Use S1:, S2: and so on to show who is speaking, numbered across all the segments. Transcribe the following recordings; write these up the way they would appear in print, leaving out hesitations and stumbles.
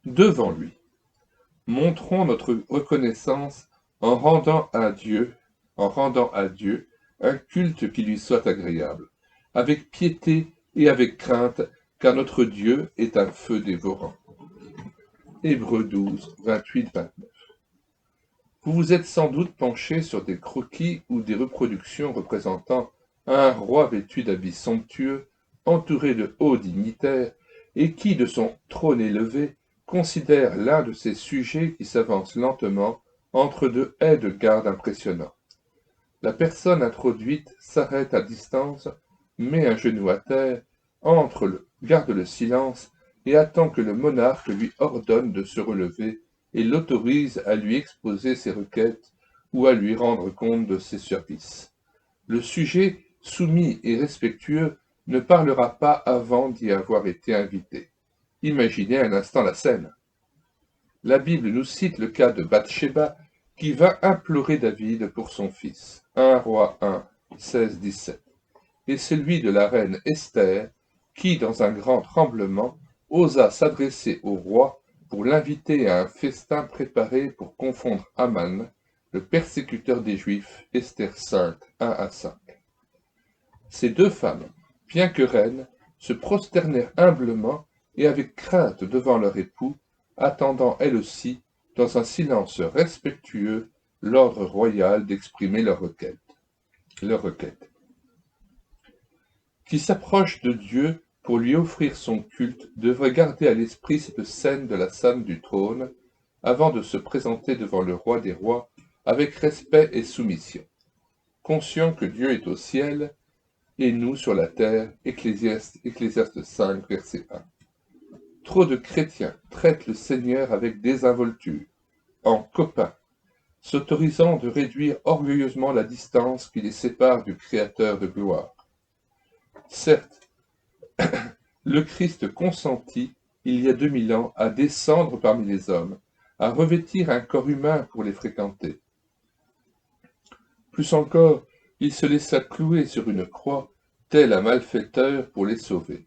S1: devant lui. Montrons notre reconnaissance en rendant à Dieu un culte qui lui soit agréable, avec piété et avec crainte, car notre Dieu est un feu dévorant. Hébreux 12, 28-29. Vous vous êtes sans doute penché sur des croquis ou des reproductions représentant un roi vêtu d'habits somptueux, entouré de hauts dignitaires, et qui, de son trône élevé, considère l'un de ses sujets qui s'avance lentement entre deux haies de garde impressionnants. La personne introduite s'arrête à distance, met un genou à terre, garde le silence et attend que le monarque lui ordonne de se relever et l'autorise à lui exposer ses requêtes ou à lui rendre compte de ses services. Le sujet, soumis et respectueux, ne parlera pas avant d'y avoir été invité. Imaginez un instant la scène. La Bible nous cite le cas de Bathsheba qui va implorer David pour son fils. 1 Roi 1, 16-17. Et celui de la reine Esther qui, dans un grand tremblement, osa s'adresser au roi pour l'inviter à un festin préparé pour confondre Aman, le persécuteur des Juifs, Esther 5, 1-5. Ces deux femmes, bien que reines, se prosternèrent humblement et avec crainte devant leur époux, attendant elles aussi, dans un silence respectueux, l'ordre royal d'exprimer leur requête. Qui s'approche de Dieu pour lui offrir son culte devrait garder à l'esprit cette scène de la scène du trône, avant de se présenter devant le roi des rois avec respect et soumission. Conscient que Dieu est au ciel, et nous sur la terre, Ecclésiaste 5, verset 1. Trop de chrétiens traitent le Seigneur avec désinvolture, en copain, s'autorisant de réduire orgueilleusement la distance qui les sépare du Créateur de gloire. Certes, le Christ consentit, il y a 2000 ans, à descendre parmi les hommes, à revêtir un corps humain pour les fréquenter. Plus encore, il se laissa clouer sur une croix, tel un malfaiteur pour les sauver.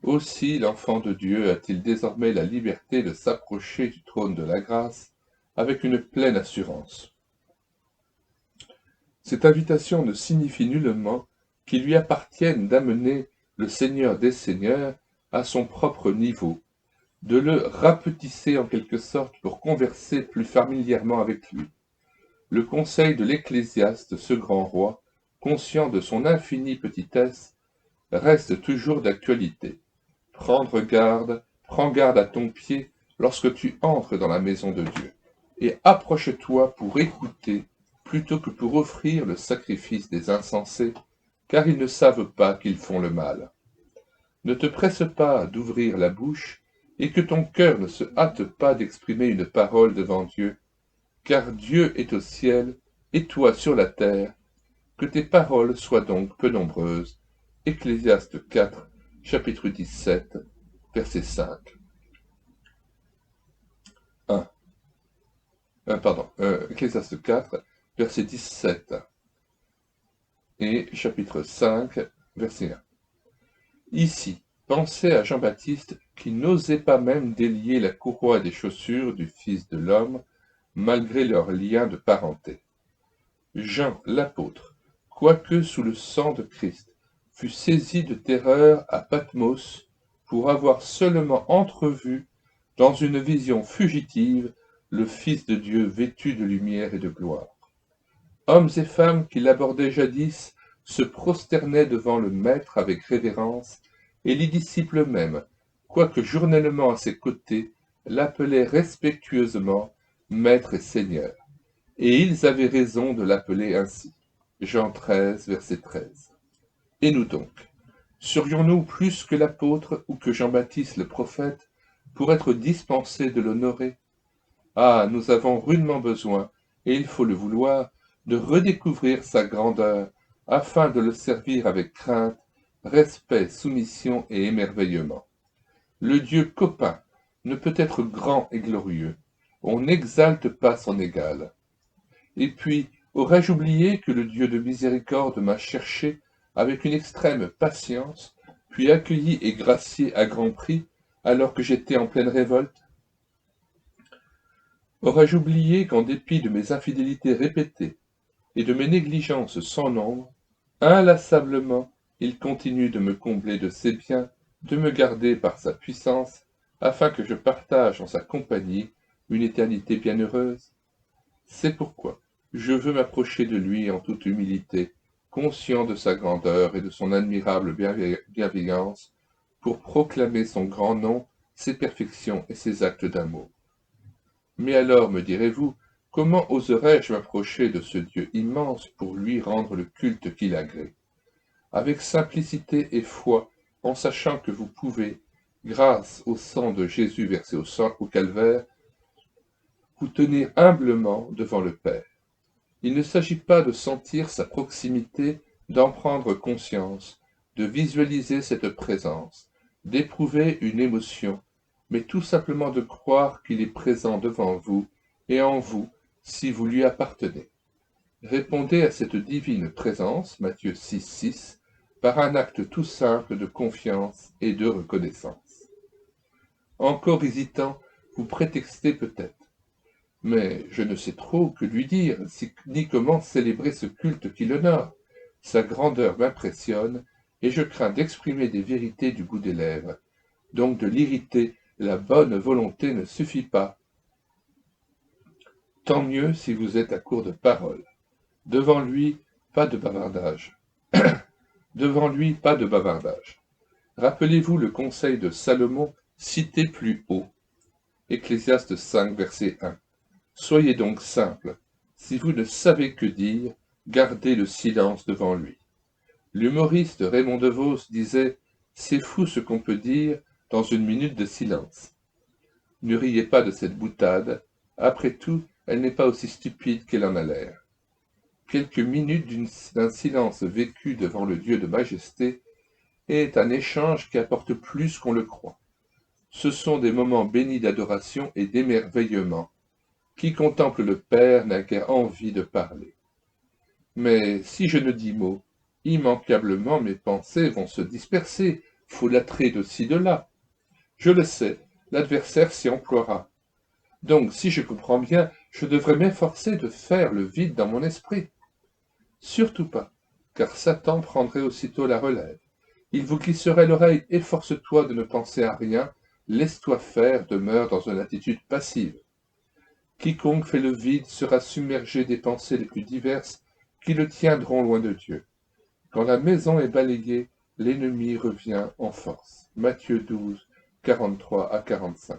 S1: Aussi l'enfant de Dieu a-t-il désormais la liberté de s'approcher du trône de la grâce avec une pleine assurance. Cette invitation ne signifie nullement qu'il lui appartienne d'amener le Seigneur des Seigneurs à son propre niveau, de le rapetisser en quelque sorte pour converser plus familièrement avec lui. Le conseil de l'Ecclésiaste, ce grand roi, conscient de son infinie petitesse, reste toujours d'actualité. Prends garde à ton pied lorsque tu entres dans la maison de Dieu, et approche-toi pour écouter plutôt que pour offrir le sacrifice des insensés, car ils ne savent pas qu'ils font le mal. Ne te presse pas d'ouvrir la bouche, et que ton cœur ne se hâte pas d'exprimer une parole devant Dieu, car Dieu est au ciel, et toi sur la terre, que tes paroles soient donc peu nombreuses. Ecclésiaste 4, chapitre 17, verset 5. Ecclésiaste 4, verset 17 et chapitre 5, verset 1. Ici, pensez à Jean-Baptiste qui n'osait pas même délier la courroie des chaussures du Fils de l'homme, malgré leur lien de parenté. Jean, l'apôtre, quoique sous le sang de Christ, fut saisi de terreur à Patmos pour avoir seulement entrevu, dans une vision fugitive, le Fils de Dieu vêtu de lumière et de gloire. Hommes et femmes qui l'abordaient jadis se prosternaient devant le Maître avec révérence, et les disciples mêmes, quoique journellement à ses côtés, l'appelaient respectueusement Maître et Seigneur. Et ils avaient raison de l'appeler ainsi. Jean 13, verset 13. Et nous donc, serions-nous plus que l'apôtre ou que Jean-Baptiste le prophète pour être dispensés de l'honorer? Ah, nous avons rudement besoin, et il faut le vouloir, de redécouvrir sa grandeur, afin de le servir avec crainte, respect, soumission et émerveillement. Le Dieu copain ne peut être grand et glorieux. On n'exalte pas son égal. Et puis, aurais-je oublié que le Dieu de miséricorde m'a cherché avec une extrême patience, puis accueilli et gracié à grand prix, alors que j'étais en pleine révolte? Aurais-je oublié qu'en dépit de mes infidélités répétées et de mes négligences sans nombre, inlassablement, il continue de me combler de ses biens, de me garder par sa puissance, afin que je partage en sa compagnie une éternité bienheureuse? C'est pourquoi je veux m'approcher de lui en toute humilité, conscient de sa grandeur et de son admirable bienveillance, pour proclamer son grand nom, ses perfections et ses actes d'amour. Mais alors, me direz-vous, comment oserais-je m'approcher de ce Dieu immense pour lui rendre le culte qu'il agrée? Avec simplicité et foi, en sachant que vous pouvez, grâce au sang de Jésus versé au calvaire, vous tenir humblement devant le Père. Il ne s'agit pas de sentir sa proximité, d'en prendre conscience, de visualiser cette présence, d'éprouver une émotion, mais tout simplement de croire qu'il est présent devant vous et en vous si vous lui appartenez. Répondez à cette divine présence, Matthieu 6,6, par un acte tout simple de confiance et de reconnaissance. Encore hésitant, vous prétextez peut-être. Mais je ne sais trop que lui dire, ni comment célébrer ce culte qui l'honore. Sa grandeur m'impressionne, et je crains d'exprimer des vérités du bout des lèvres. Donc de l'irriter, la bonne volonté ne suffit pas. Tant mieux si vous êtes à court de paroles. Devant lui, pas de bavardage. Devant lui, pas de bavardage. Rappelez-vous le conseil de Salomon cité plus haut. Ecclésiaste 5, verset 1. Soyez donc simple. Si vous ne savez que dire, gardez le silence devant lui. L'humoriste Raymond DeVos disait « C'est fou ce qu'on peut dire dans une minute de silence ». Ne riez pas de cette boutade. Après tout, elle n'est pas aussi stupide qu'elle en a l'air. Quelques minutes d'un silence vécu devant le Dieu de majesté est un échange qui apporte plus qu'on le croit. Ce sont des moments bénis d'adoration et d'émerveillement. Qui contemple le Père n'a guère envie de parler. Mais si je ne dis mot, immanquablement mes pensées vont se disperser, folâtrer de ci de là. Je le sais, l'adversaire s'y emploiera. Donc, si je comprends bien, je devrais m'efforcer de faire le vide dans mon esprit. Surtout pas, car Satan prendrait aussitôt la relève. Il vous glisserait l'oreille, efforce-toi de ne penser à rien, laisse-toi faire, demeure dans une attitude passive. Quiconque fait le vide sera submergé des pensées les plus diverses qui le tiendront loin de Dieu. Quand la maison est balayée, l'ennemi revient en force. Matthieu 12, 43 à 45.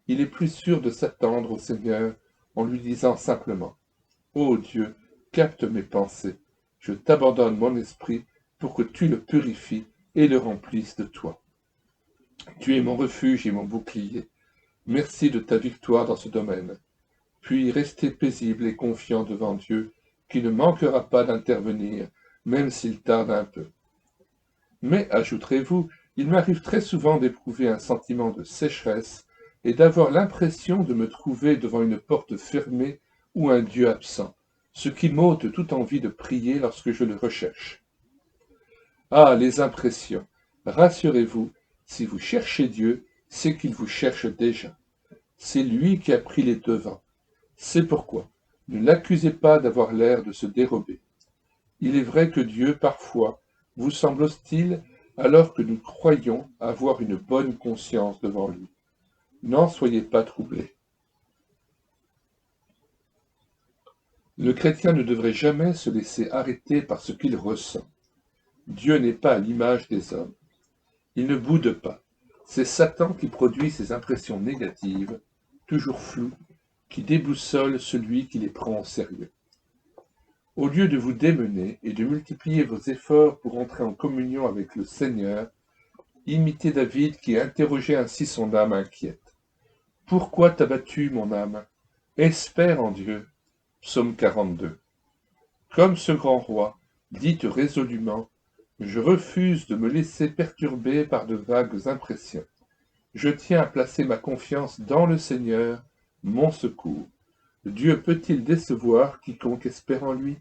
S1: Il est plus sûr de s'attendre au Seigneur en lui disant simplement « Ô Dieu, capte mes pensées, je t'abandonne mon esprit pour que tu le purifies et le remplisses de toi. Tu es mon refuge et mon bouclier. Merci de ta victoire dans ce domaine. » Puis restez paisible et confiant devant Dieu, qui ne manquera pas d'intervenir, même s'il tarde un peu. Mais, ajouterez-vous, il m'arrive très souvent d'éprouver un sentiment de sécheresse et d'avoir l'impression de me trouver devant une porte fermée ou un Dieu absent, ce qui m'ôte toute envie de prier lorsque je le recherche. Ah, les impressions! Rassurez-vous, si vous cherchez Dieu, c'est qu'il vous cherche déjà. C'est lui qui a pris les devants. C'est pourquoi ne l'accusez pas d'avoir l'air de se dérober. Il est vrai que Dieu, parfois, vous semble hostile alors que nous croyons avoir une bonne conscience devant lui. N'en soyez pas troublés. Le chrétien ne devrait jamais se laisser arrêter par ce qu'il ressent. Dieu n'est pas à l'image des hommes. Il ne boude pas. C'est Satan qui produit ces impressions négatives, toujours floues, qui déboussolent celui qui les prend au sérieux. Au lieu de vous démener et de multiplier vos efforts pour entrer en communion avec le Seigneur, imitez David qui interrogeait ainsi son âme inquiète. « Pourquoi t'as battu, mon âme? Espère en Dieu. » Psaume 42. Comme ce grand roi, dites résolument « Je refuse de me laisser perturber par de vagues impressions. Je tiens à placer ma confiance dans le Seigneur, mon secours. Dieu peut-il décevoir quiconque espère en lui? »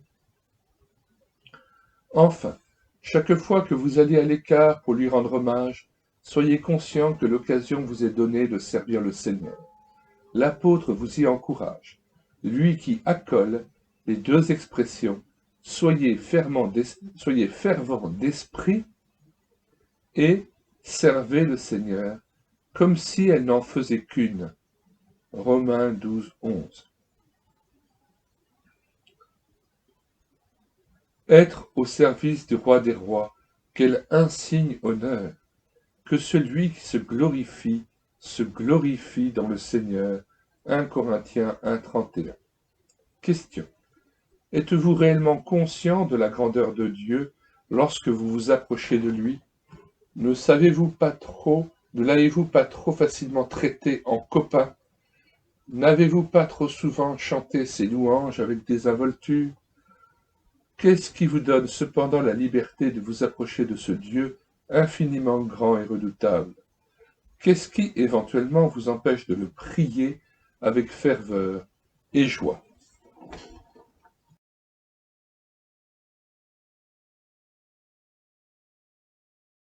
S1: Enfin, chaque fois que vous allez à l'écart pour lui rendre hommage, soyez conscient que l'occasion vous est donnée de servir le Seigneur. l'apôtre vous y encourage, lui qui accole les deux expressions « soyez fervents d'esprit » et « servez le Seigneur » comme si elle n'en faisait qu'une. Romains 12, 11. Être au service du roi des rois, quel insigne honneur! Que celui qui se glorifie dans le Seigneur. 1 Corinthiens 1, 31. Question. Êtes-vous réellement conscient de la grandeur de Dieu lorsque vous vous approchez de lui? Ne l'avez-vous pas trop facilement traité en copain? N'avez-vous pas trop souvent chanté ses louanges avec désinvolture? Qu'est-ce qui vous donne cependant la liberté de vous approcher de ce Dieu infiniment grand et redoutable? Qu'est-ce qui, éventuellement, vous empêche de le prier avec ferveur et joie?